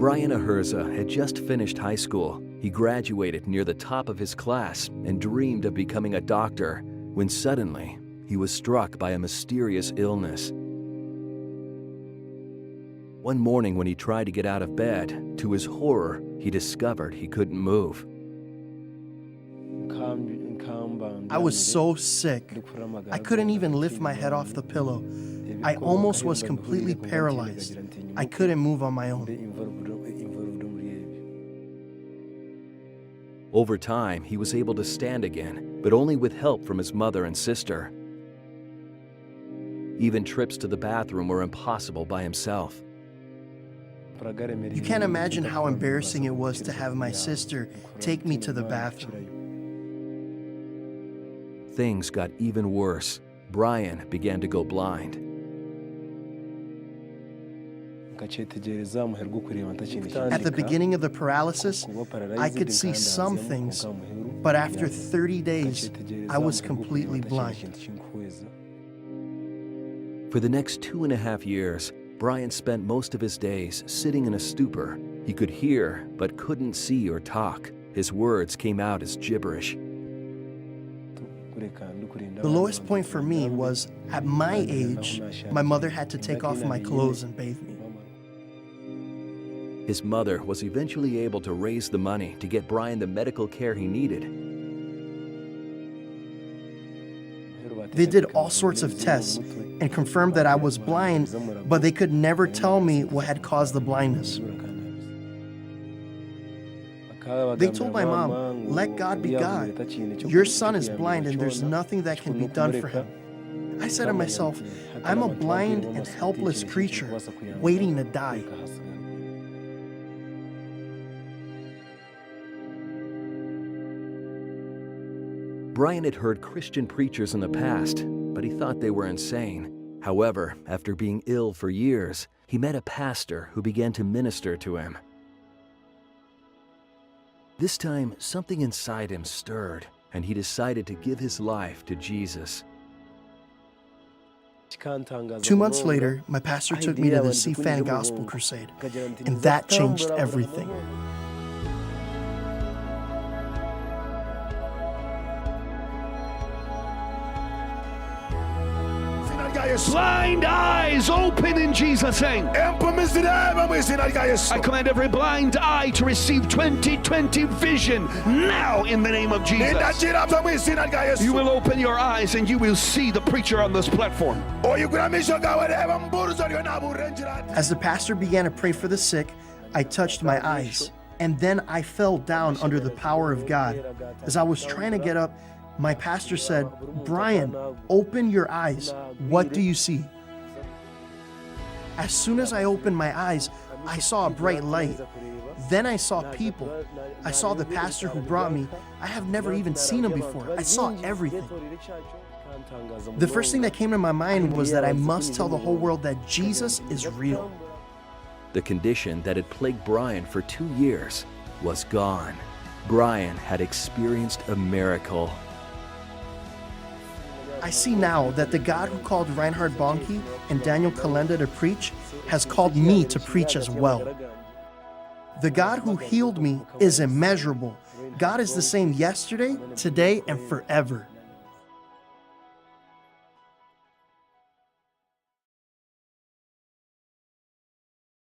Brian Aherza had just finished high school. He graduated near the top of his class and dreamed of becoming a doctor when suddenly he was struck by a mysterious illness. One morning when he tried to get out of bed, to his horror, he discovered he couldn't move. I was so sick. I couldn't even lift my head off the pillow. I almost was completely paralyzed. I couldn't move on my own. Over time, he was able to stand again, but only with help from his mother and sister. Even trips to the bathroom were impossible by himself. You can't imagine how embarrassing it was to have my sister take me to the bathroom. Things got even worse. Brian began to go blind. At the beginning of the paralysis, I could see some things, but after 30 days, I was completely blind. For the next 2.5 years, Brian spent most of his days sitting in a stupor. He could hear, but couldn't see or talk. His words came out as gibberish. The lowest point for me was, at my age, my mother had to take off my clothes and bathe me. His mother was eventually able to raise the money to get Brian the medical care he needed. They did all sorts of tests and confirmed that I was blind, but they could never tell me what had caused the blindness. They told my mom, "Let God be God. Your son is blind and there's nothing that can be done for him." I said to myself, I'm a blind and helpless creature waiting to die. Brian had heard Christian preachers in the past, but he thought they were insane. However, after being ill for years, he met a pastor who began to minister to him. This time, something inside him stirred, and he decided to give his life to Jesus. 2 months later, my pastor took me to the CFAN Gospel Crusade, and that changed everything. Blind eyes open in Jesus' name. I command every blind eye to receive 20/20 vision now in the name of Jesus. You will open your eyes and you will see the preacher on this platform. As the pastor began to pray for the sick, I touched my eyes, and then I fell down under the power of God. As I was trying to get up, my pastor said, "Brian, open your eyes. What do you see?" As soon as I opened my eyes, I saw a bright light. Then I saw people. I saw the pastor who brought me. I have never even seen him before. I saw everything. The first thing that came to my mind was that I must tell the whole world that Jesus is real. The condition that had plagued Brian for 2 years was gone. Brian had experienced a miracle. I see now that the God who called Reinhard Bonnke and Daniel Kalenda to preach has called me to preach as well. The God who healed me is immeasurable. God is the same yesterday, today, and forever.